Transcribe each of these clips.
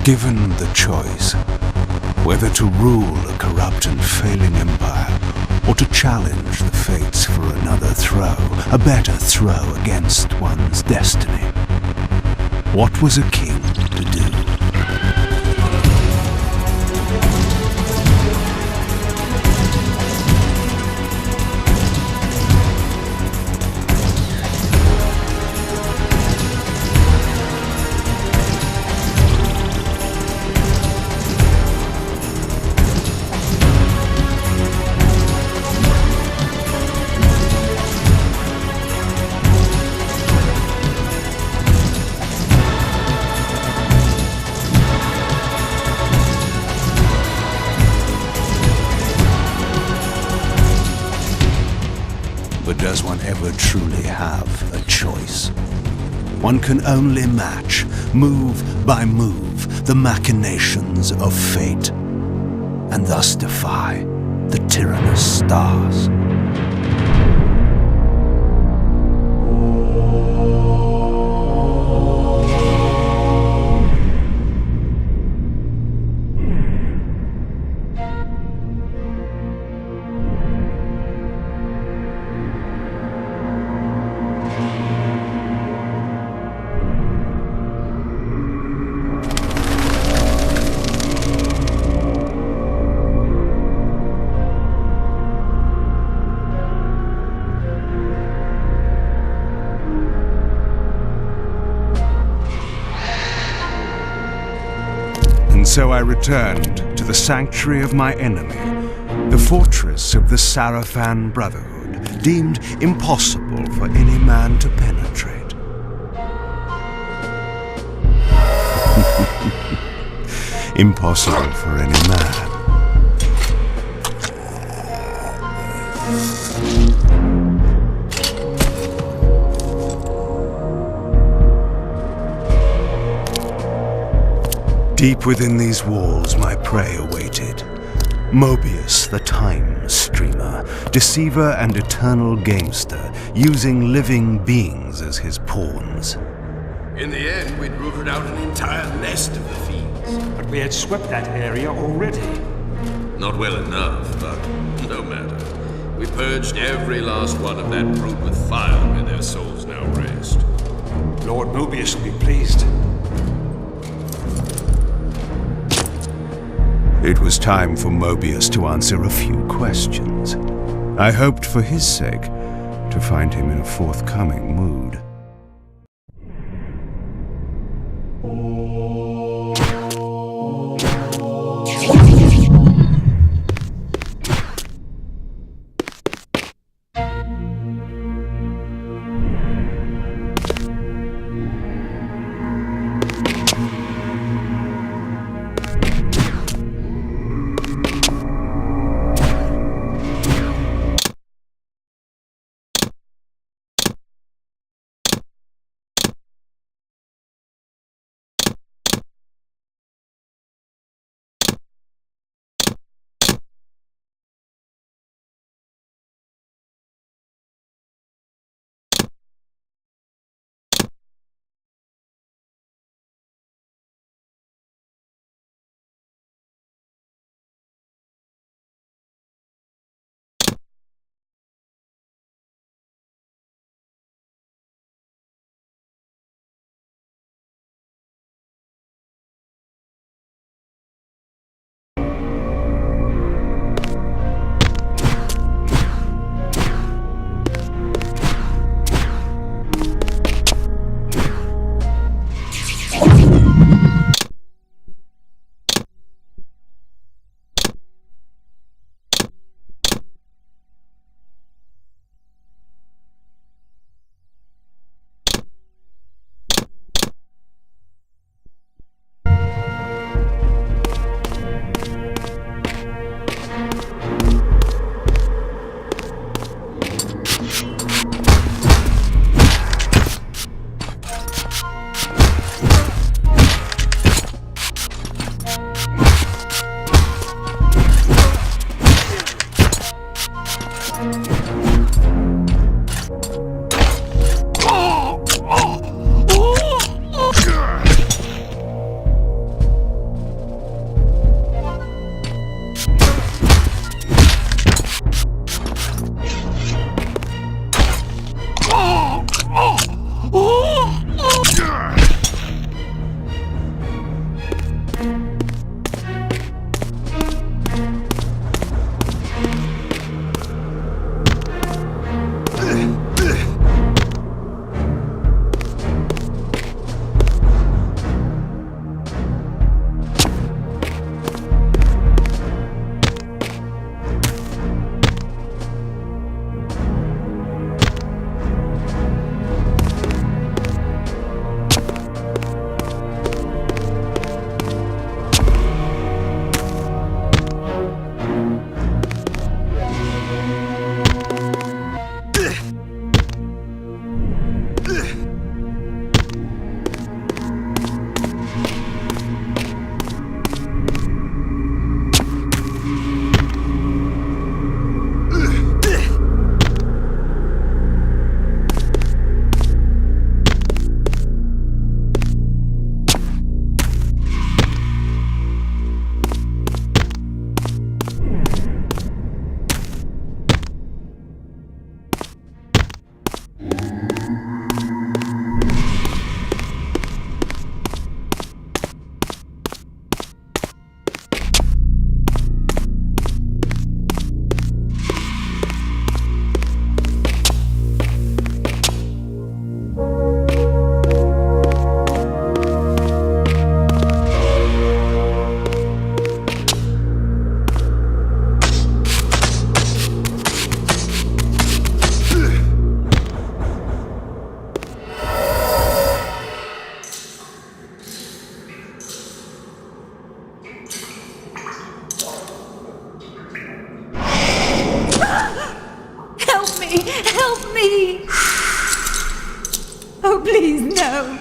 Given the choice, whether to rule a corrupt and failing empire, or to challenge the fates for another throw, a better throw against one's destiny, what was a king to do? But does one ever truly have a choice? One can only match, move by move, the machinations of fate, and thus defy the tyrannous stars. And so I returned to the sanctuary of my enemy, the fortress of the Sarafan Brotherhood, deemed impossible for any man to penetrate. Impossible for any man. Deep within these walls my prey awaited. Mobius, the time streamer, deceiver and eternal gamester, using living beings as his pawns. In the end, we'd rooted out an entire nest of the fiends. But we had swept that area already. Not well enough, but no matter. We purged every last one of that brood with fire where their souls now rest. Lord Mobius will be pleased. It was time for Mobius to answer a few questions. I hoped for his sake to find him in a forthcoming mood. Help me! Oh, please, no.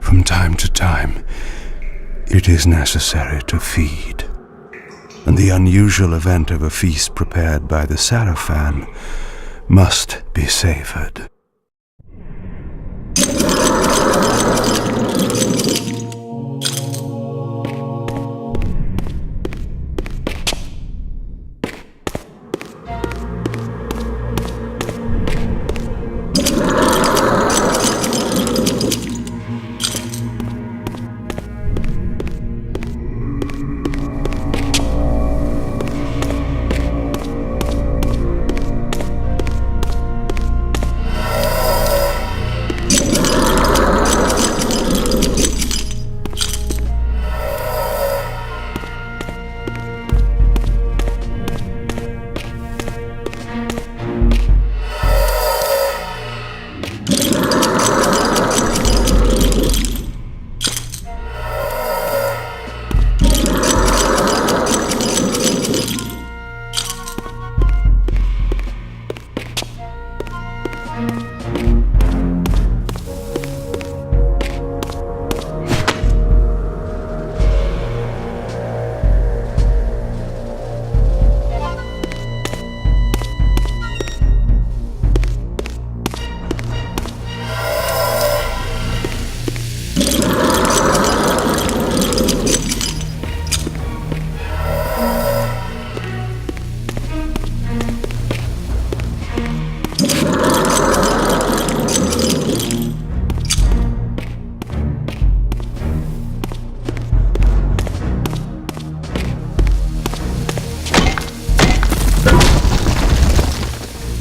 From time to time, it is necessary to feed. And the unusual event of a feast prepared by the Sarafan must be savored.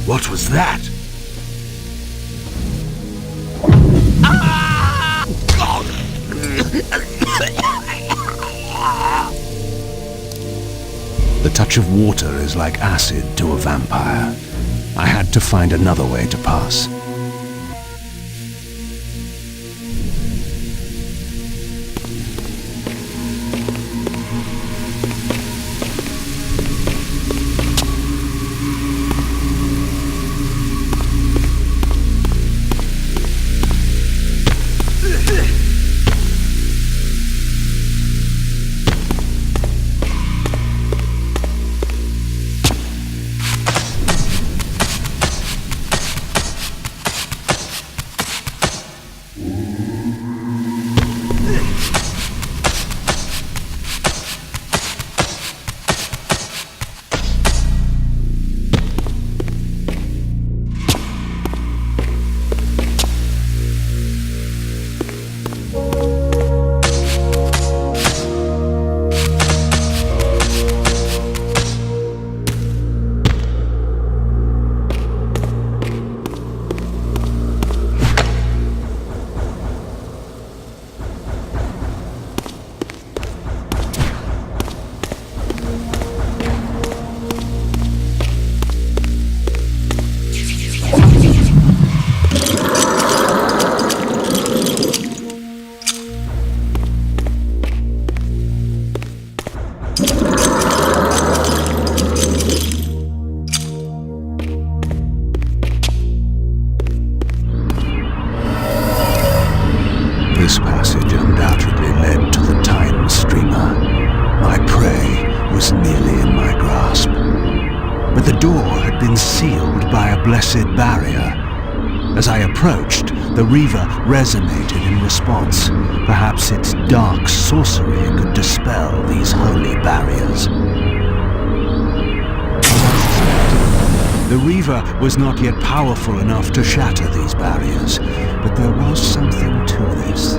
What was that? The touch of water is like acid to a vampire. I had to find another way to pass. This passage undoubtedly led to the time streamer. My prey was nearly in my grasp. But the door had been sealed by a blessed barrier. As I approached, the Reaver resonated in response. Perhaps its dark sorcery could dispel these holy barriers. The Reaver was not yet powerful enough to shatter these barriers, but there was something to this.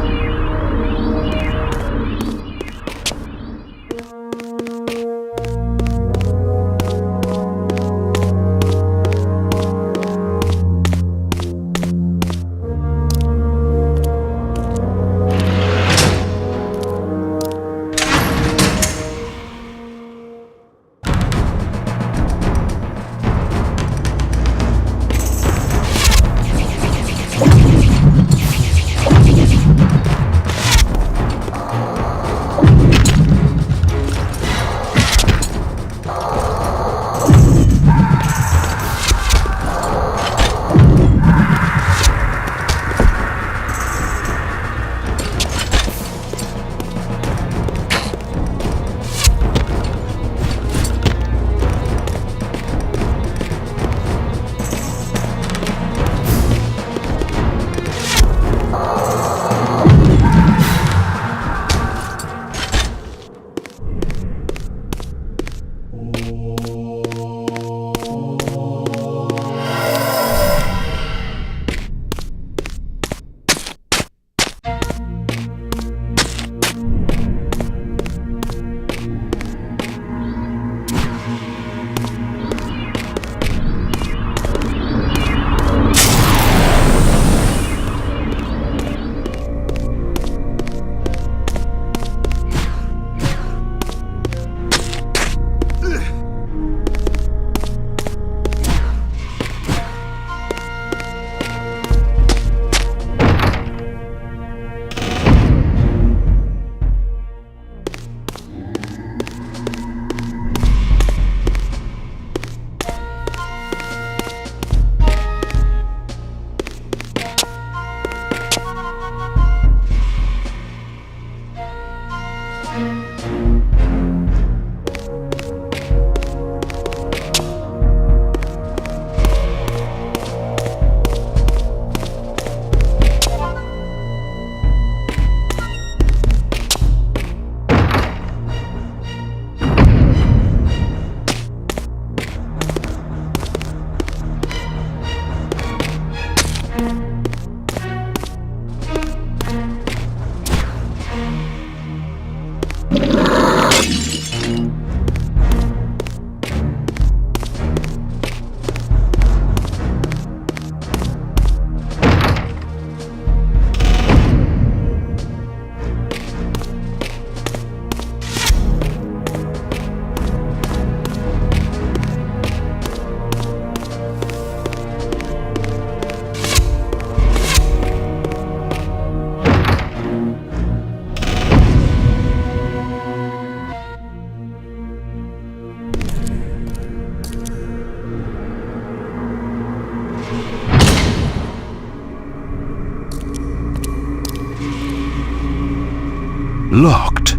Locked.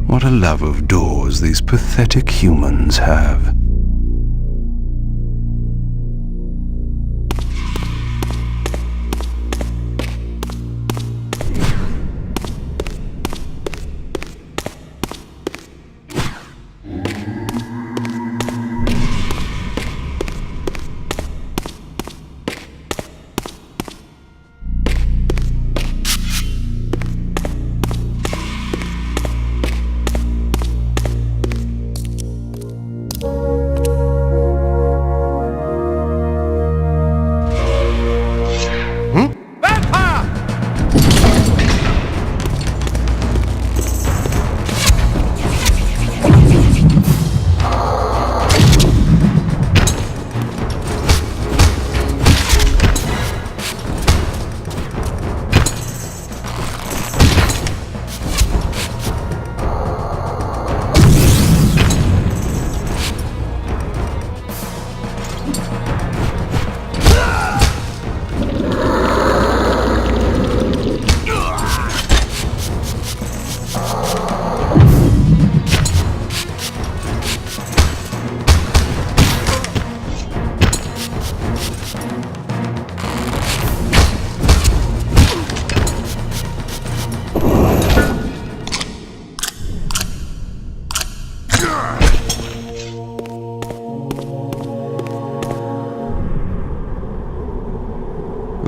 What a love of doors these pathetic humans have.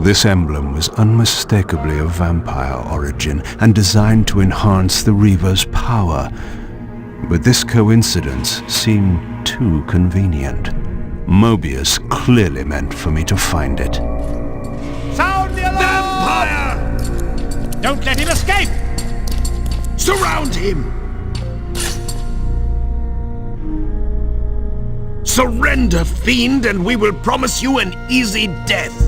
This emblem was unmistakably of vampire origin and designed to enhance the Reaver's power. But this coincidence seemed too convenient. Mobius clearly meant for me to find it. Sound the alarm! Vampire! Don't let him escape! Surround him! Surrender, fiend, and we will promise you an easy death.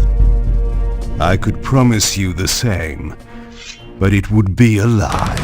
I could promise you the same, but it would be a lie.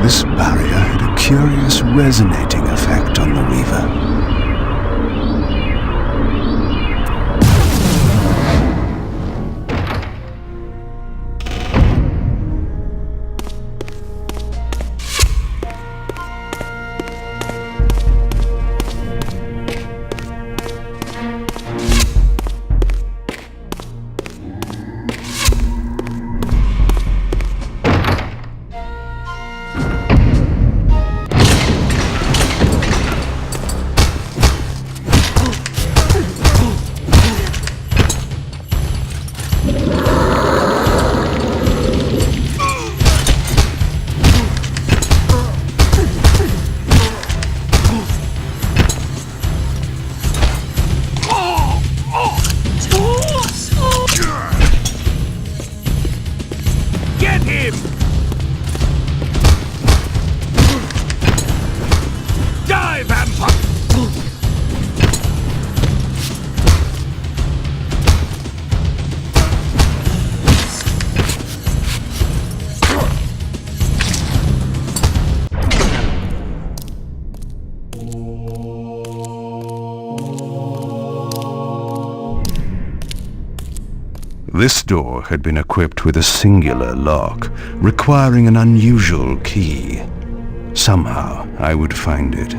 This barrier had a curious resonating effect on the Reaver. This door had been equipped with a singular lock, requiring an unusual key. Somehow, I would find it.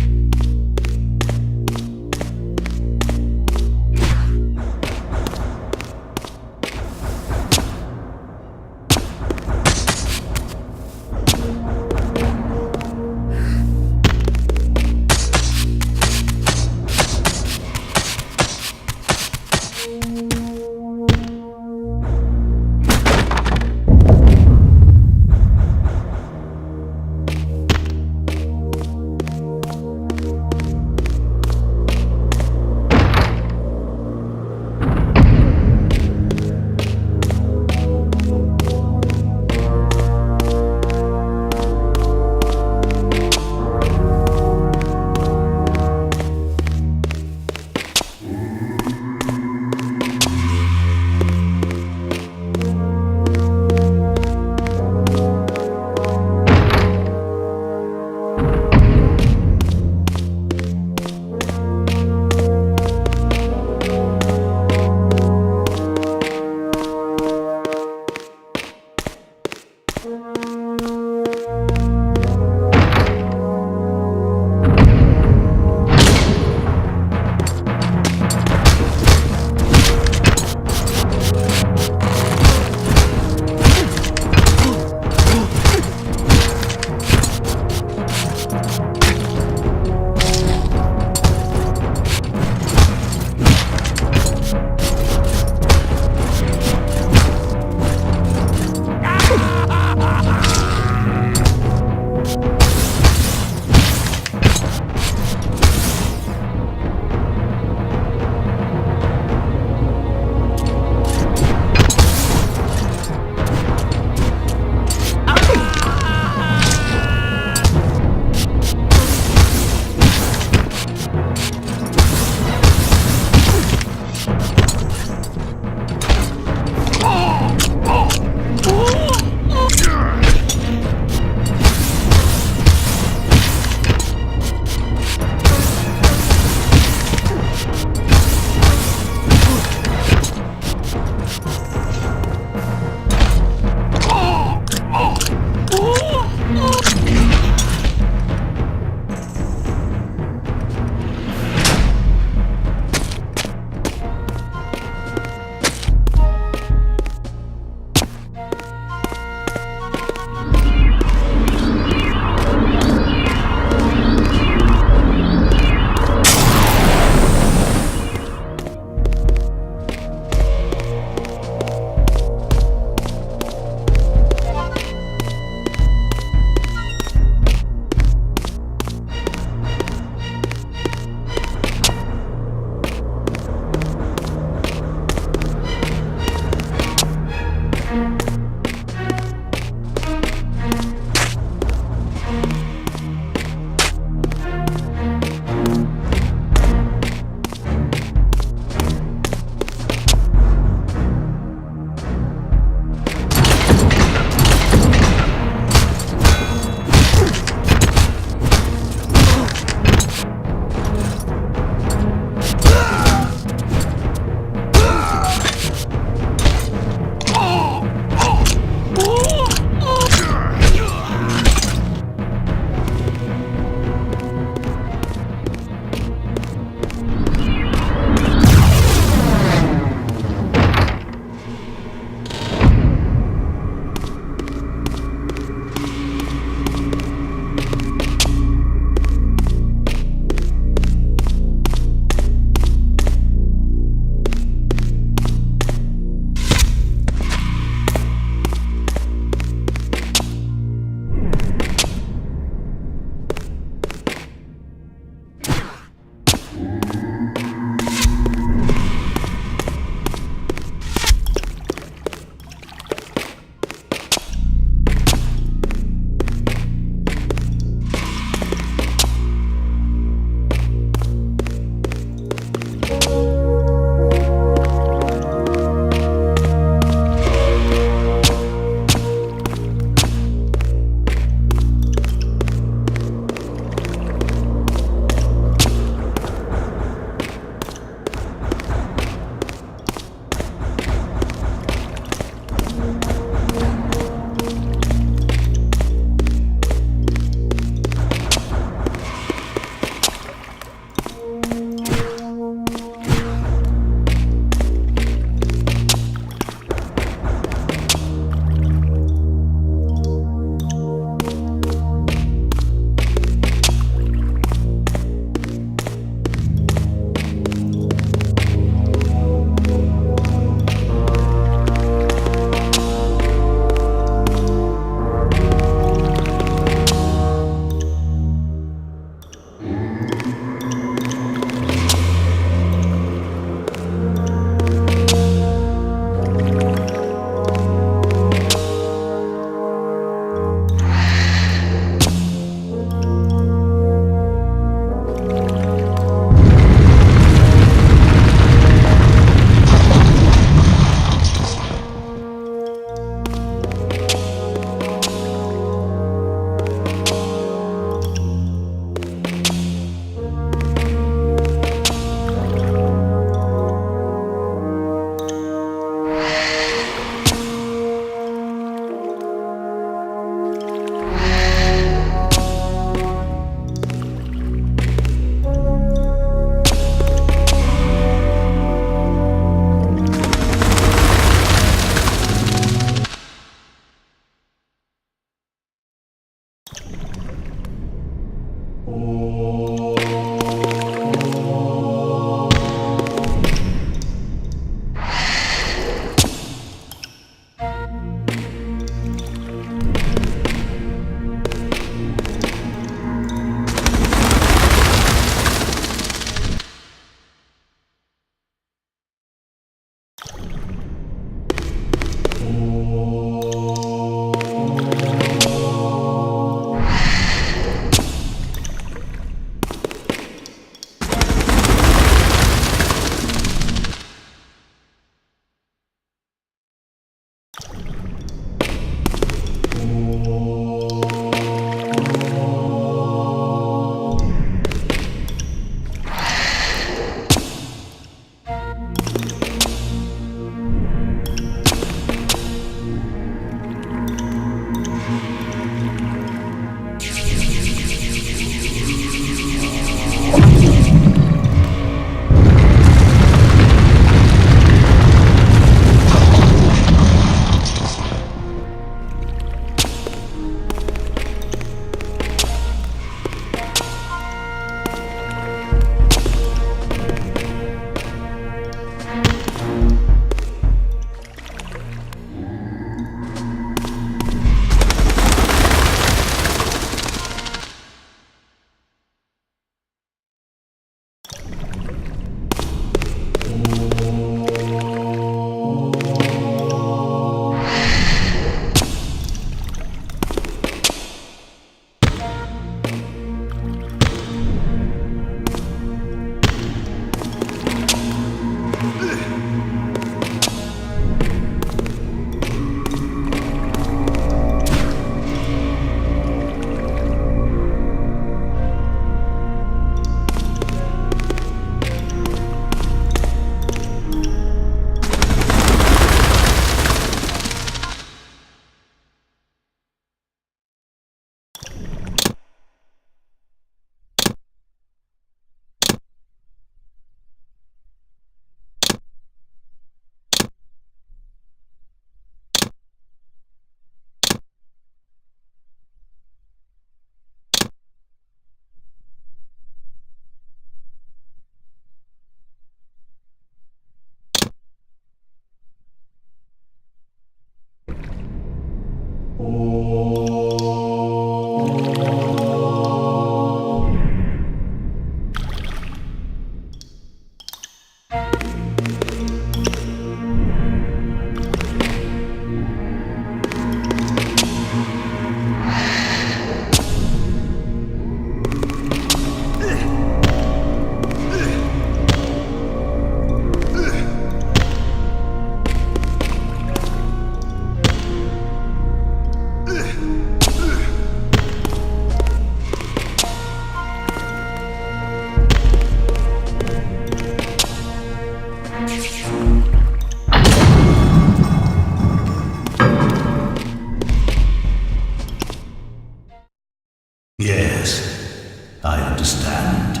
I understand.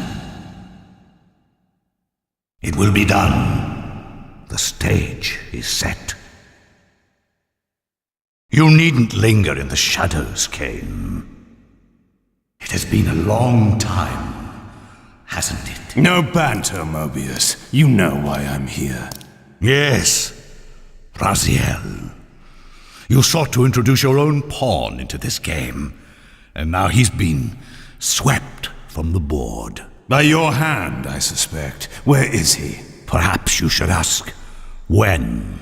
It will be done. The stage is set. You needn't linger in the shadows, Kain. It has been a long time, hasn't it? No banter, Mobius. You know why I'm here. Yes, Raziel. You sought to introduce your own pawn into this game, and now he's been swept from the board. By your hand, I suspect. Where is he? Perhaps you should ask, when?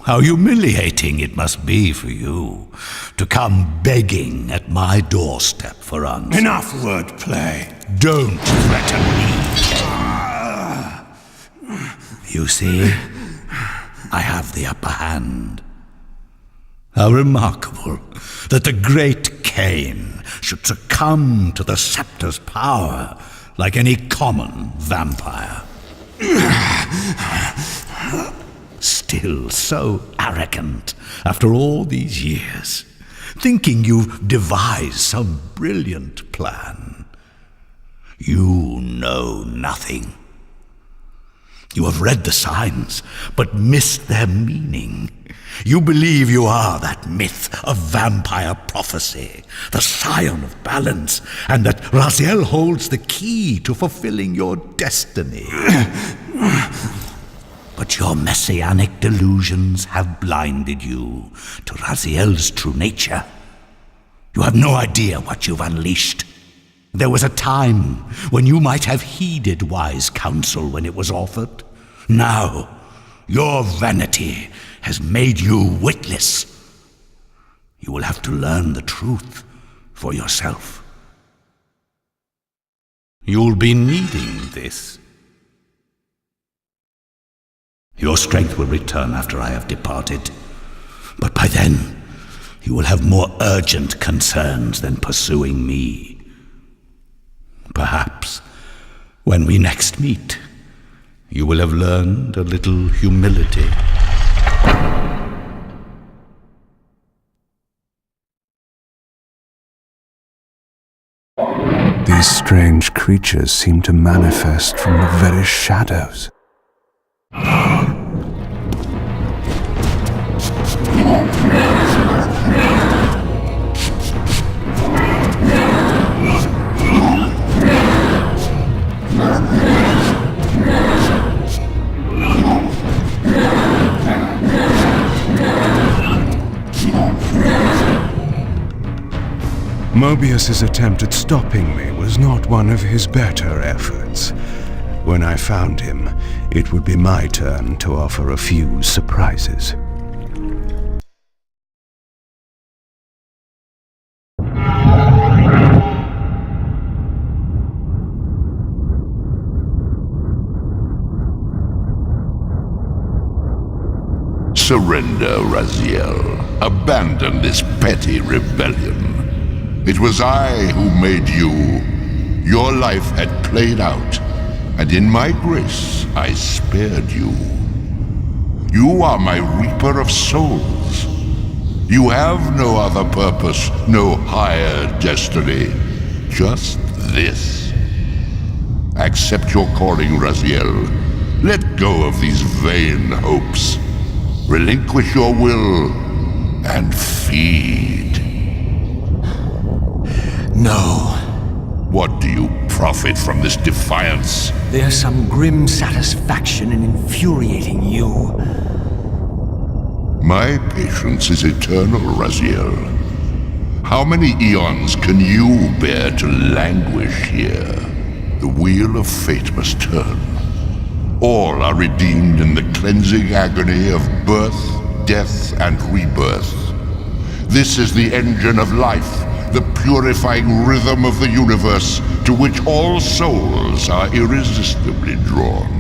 How humiliating it must be for you to come begging at my doorstep for answers. Enough wordplay. Don't threaten me, Kain. You see, I have the upper hand. How remarkable that the great Kain should succumb to the scepter's power like any common vampire. Still so arrogant after all these years, thinking you've devised some brilliant plan. You know nothing. You have read the signs, but missed their meaning. You believe you are that myth of vampire prophecy, the scion of balance, and that Raziel holds the key to fulfilling your destiny. But your messianic delusions have blinded you to Raziel's true nature. You have no idea what you've unleashed. There was a time when you might have heeded wise counsel when it was offered. Now, your vanity has made you witless. You will have to learn the truth for yourself. You'll be needing this. Your strength will return after I have departed, but by then, you will have more urgent concerns than pursuing me. Perhaps, when we next meet, you will have learned a little humility. These strange creatures seem to manifest from the very shadows. Mobius's attempt at stopping me was not one of his better efforts. When I found him, it would be my turn to offer a few surprises. Surrender, Raziel. Abandon this petty rebellion. It was I who made you. Your life had played out, and in my grace I spared you. You are my reaper of souls. You have no other purpose, no higher destiny. Just this. Accept your calling, Raziel. Let go of these vain hopes. Relinquish your will and feed. No. What do you profit from this defiance? There's some grim satisfaction in infuriating you. My patience is eternal, Raziel. How many eons can you bear to languish here? The wheel of fate must turn. All are redeemed in the cleansing agony of birth, death, and rebirth. This is the engine of life, the purifying rhythm of the universe to which all souls are irresistibly drawn.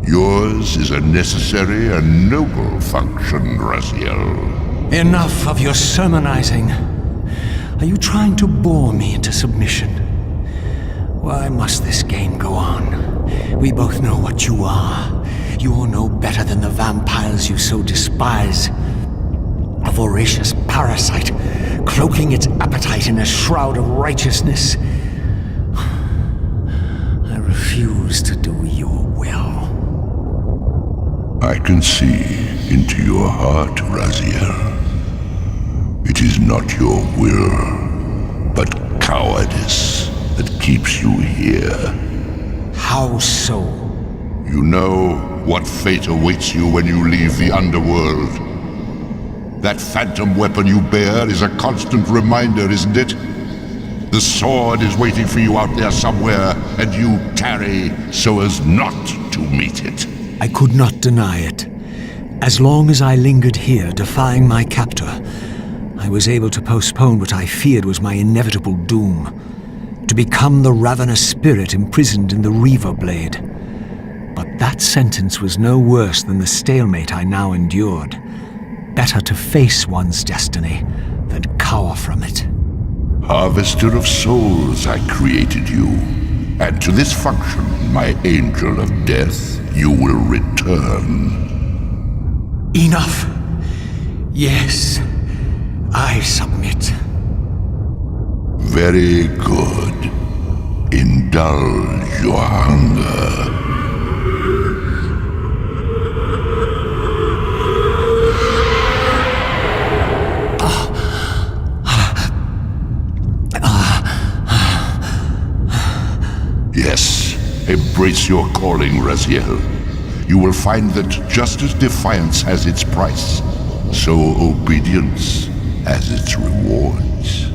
Yours is a necessary and noble function, Raziel. Enough of your sermonizing. Are you trying to bore me into submission? Why must this game go on? We both know what you are. You're no better than the vampires you so despise. A voracious parasite, cloaking its appetite in a shroud of righteousness. I refuse to do your will. I can see into your heart, Raziel. It is not your will, but cowardice that keeps you here. How so? You know what fate awaits you when you leave the underworld. That phantom weapon you bear is a constant reminder, isn't it? The sword is waiting for you out there somewhere, and you tarry so as not to meet it. I could not deny it. As long as I lingered here, defying my captor, I was able to postpone what I feared was my inevitable doom. To become the ravenous spirit imprisoned in the Reaver Blade. But that sentence was no worse than the stalemate I now endured. Better to face one's destiny than cower from it. Harvester of souls, I created you. And to this function, my angel of death, you will return. Enough. Yes, I submit. Very good. Indulge your hunger. Yes, embrace your calling, Raziel. You will find that just as defiance has its price, so obedience has its rewards.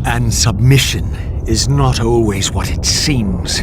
And submission is not always what it seems.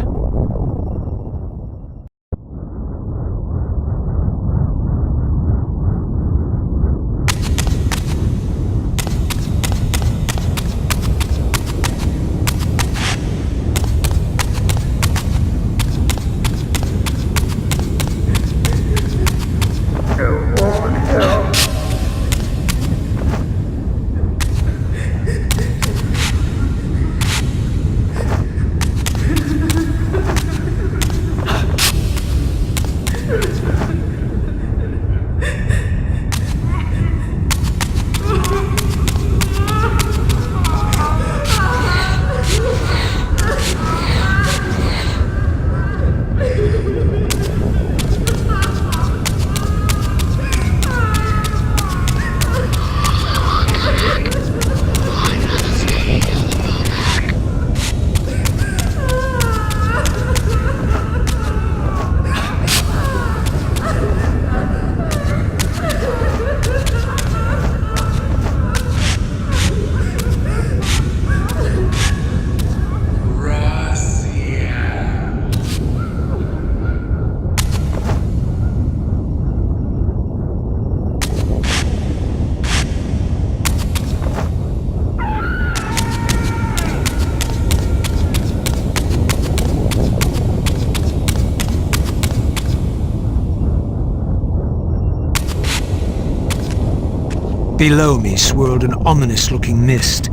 Below me swirled an ominous-looking mist.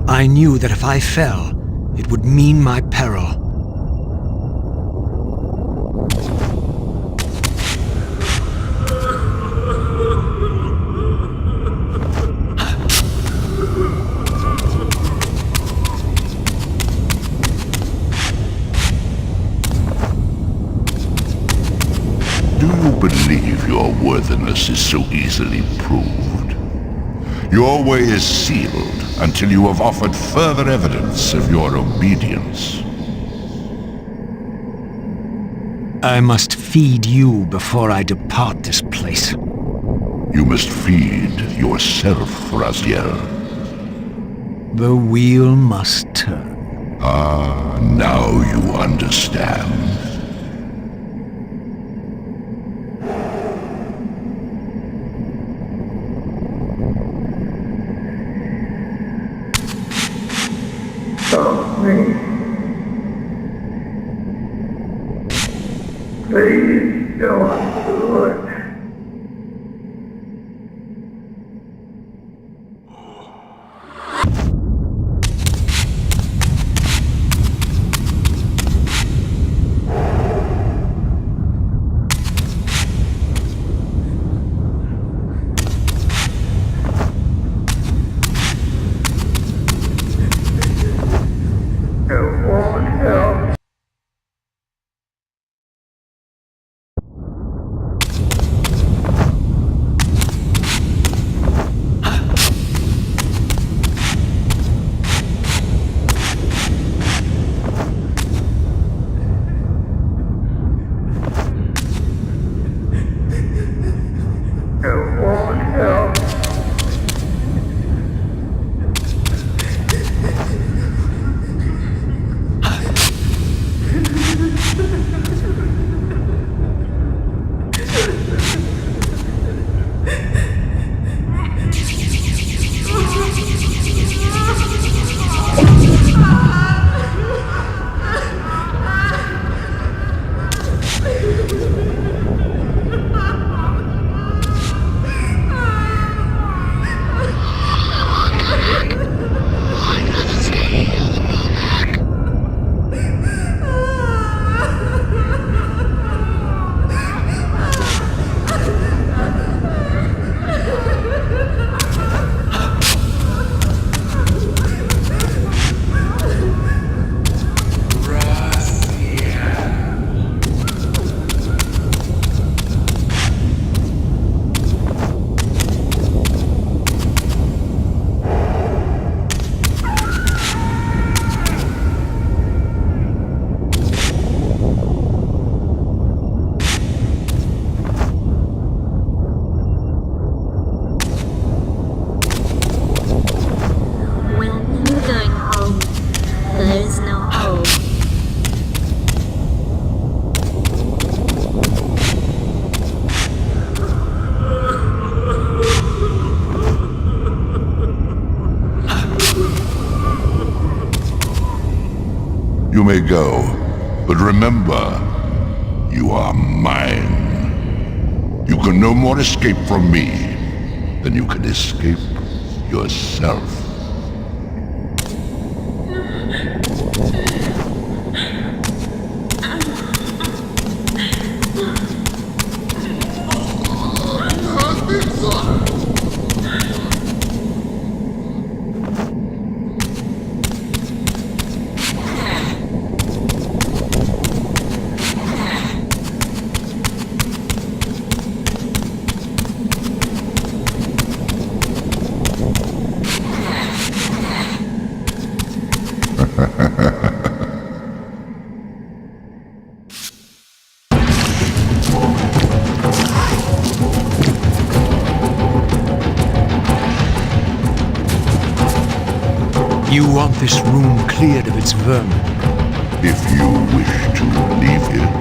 I knew that if I fell, it would mean my peril. Do you believe your worthiness is so easily proved? Your way is sealed until you have offered further evidence of your obedience. I must feed you before I depart this place. You must feed yourself, Raziel. The wheel must turn. Ah, now you understand. Please don't do it. It won't help. You may go, but remember, you are mine. You can no more escape from me than you can escape yourself. You want this room cleared of its vermin? If you wish to leave it.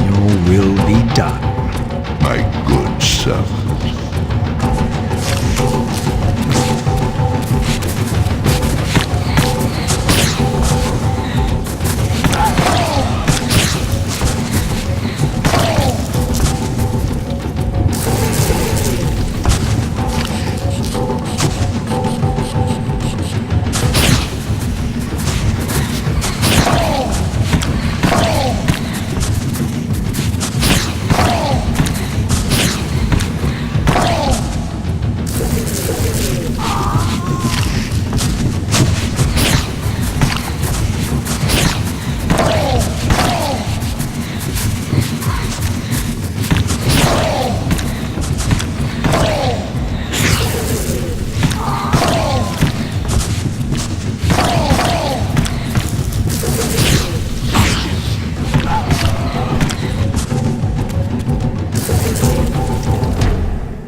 Your will be done. My good servant.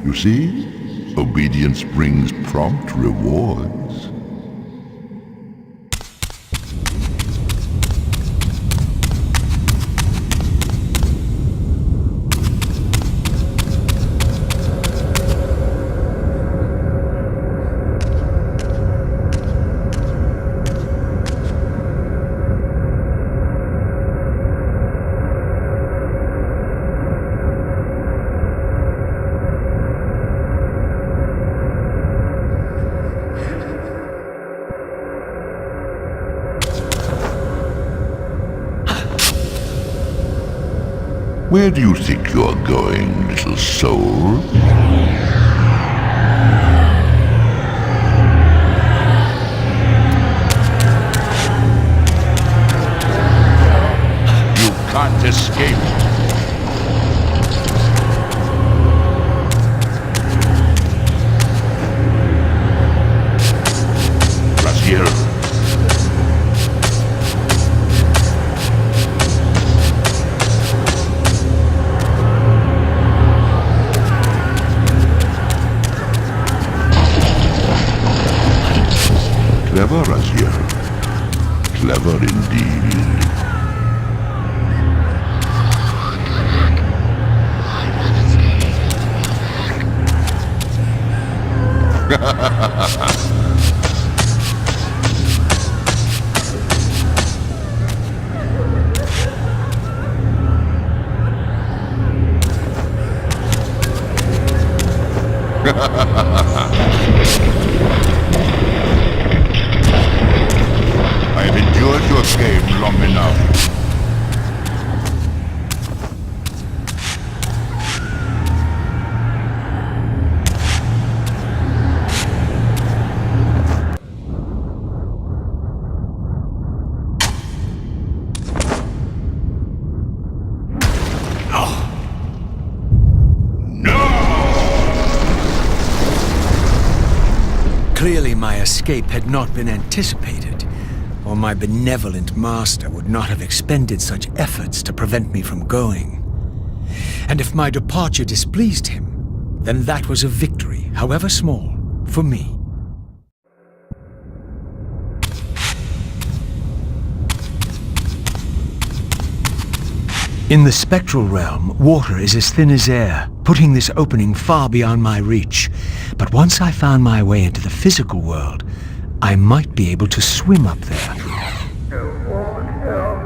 You see? Obedience brings prompt rewards. Where do you think you're going, little soul? You can't escape. Raziel. Clever, Raziel. Clever indeed. I have endured your game long enough. Clearly my escape had not been anticipated, or my benevolent master would not have expended such efforts to prevent me from going. And if my departure displeased him, then that was a victory, however small, for me. In the spectral realm, water is as thin as air, putting this opening far beyond my reach. But once I found my way into the physical world, I might be able to swim up there. No one else.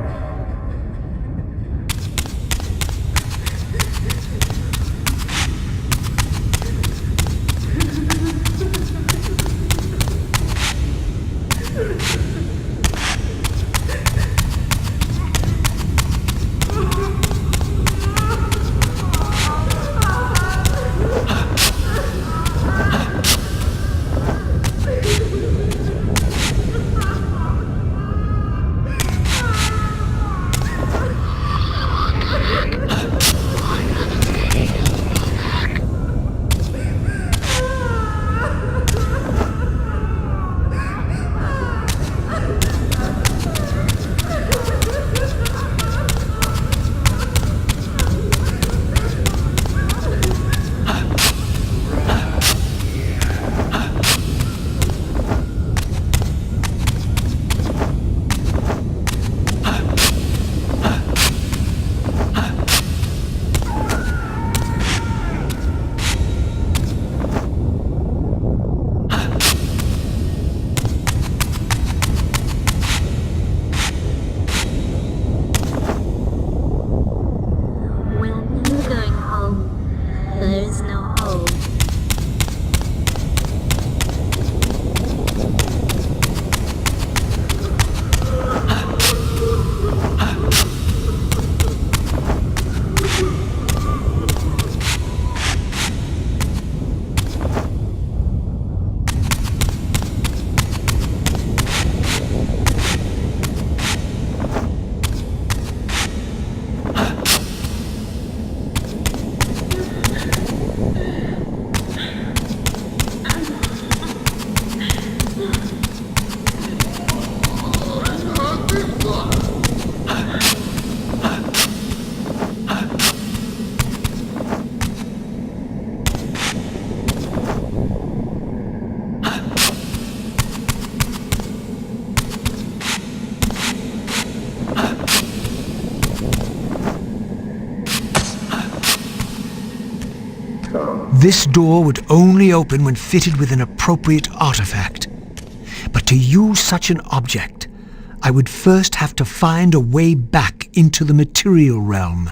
This door would only open when fitted with an appropriate artifact. But to use such an object, I would first have to find a way back into the material realm.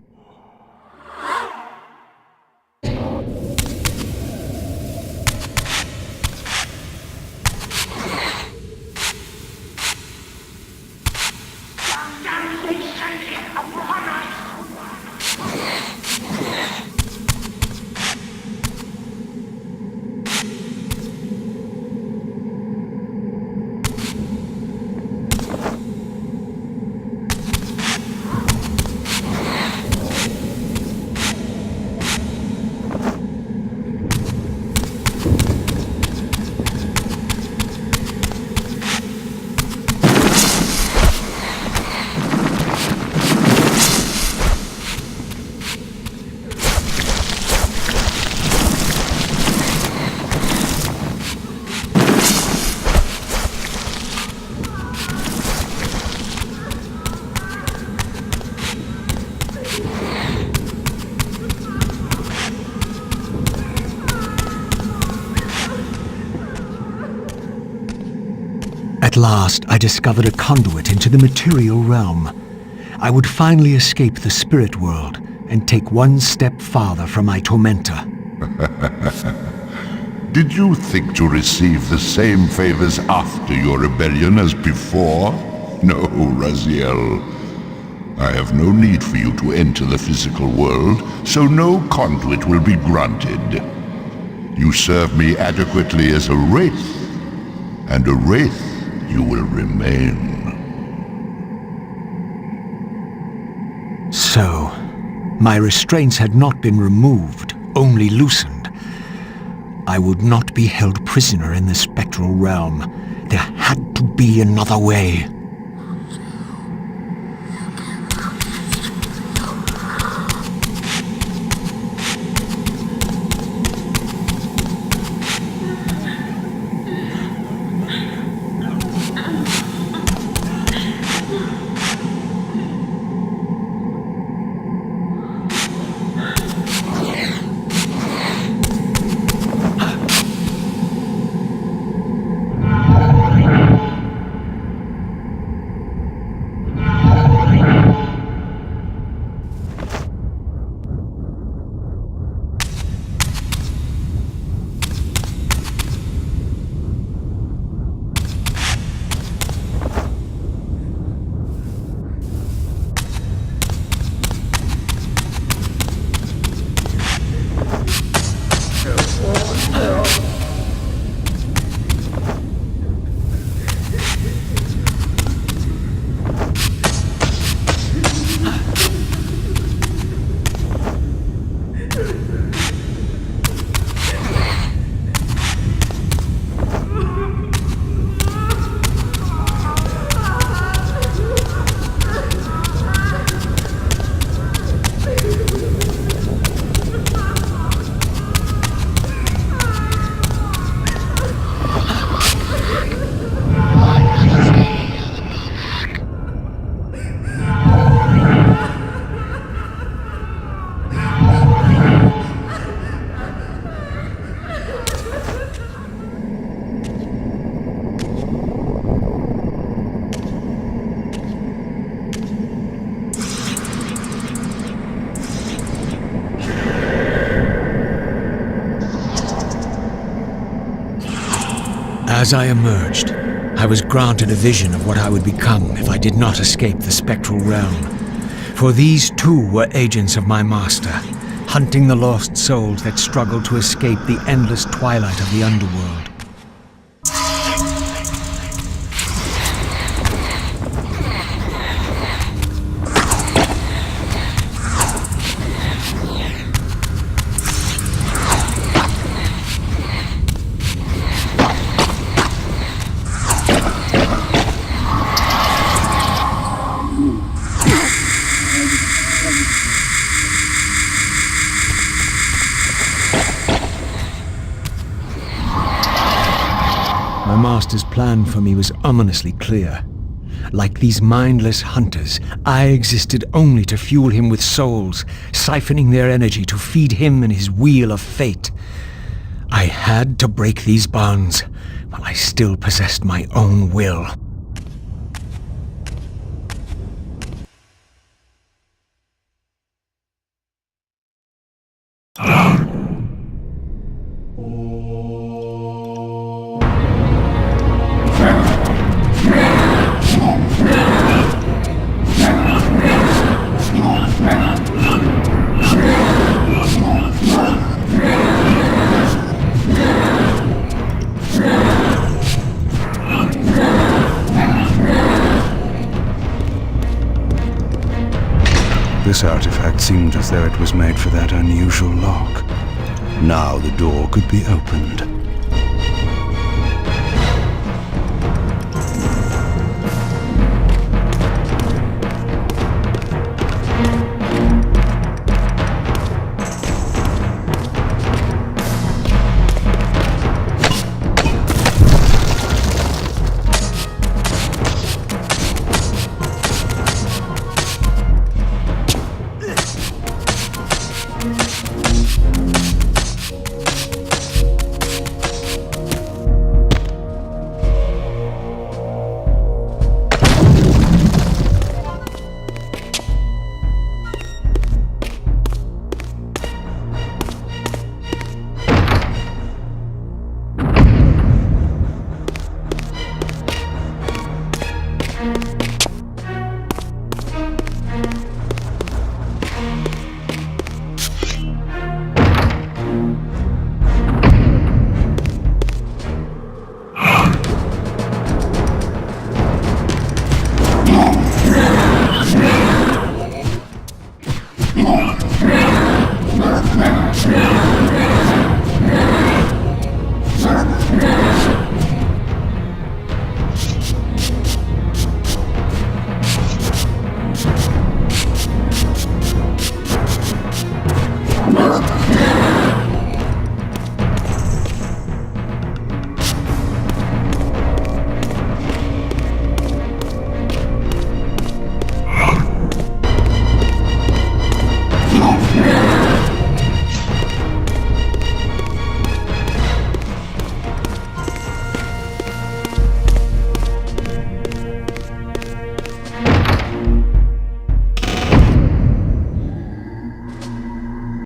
At last, I discovered a conduit into the material realm. I would finally escape the spirit world and take one step farther from my tormentor. Did you think to receive the same favors after your rebellion as before? No, Raziel. I have no need for you to enter the physical world, so no conduit will be granted. You serve me adequately as a wraith, and a wraith you will remain. So, my restraints had not been removed, only loosened. I would not be held prisoner in the spectral realm. There had to be another way. As I emerged, I was granted a vision of what I would become if I did not escape the spectral realm. For these too were agents of my master, hunting the lost souls that struggled to escape the endless twilight of the underworld. My master's plan for me was ominously clear. Like these mindless hunters, I existed only to fuel him with souls, siphoning their energy to feed him and his wheel of fate. I had to break these bonds, while I still possessed my own will. This artifact seemed as though it was made for that unusual lock. Now the door could be opened.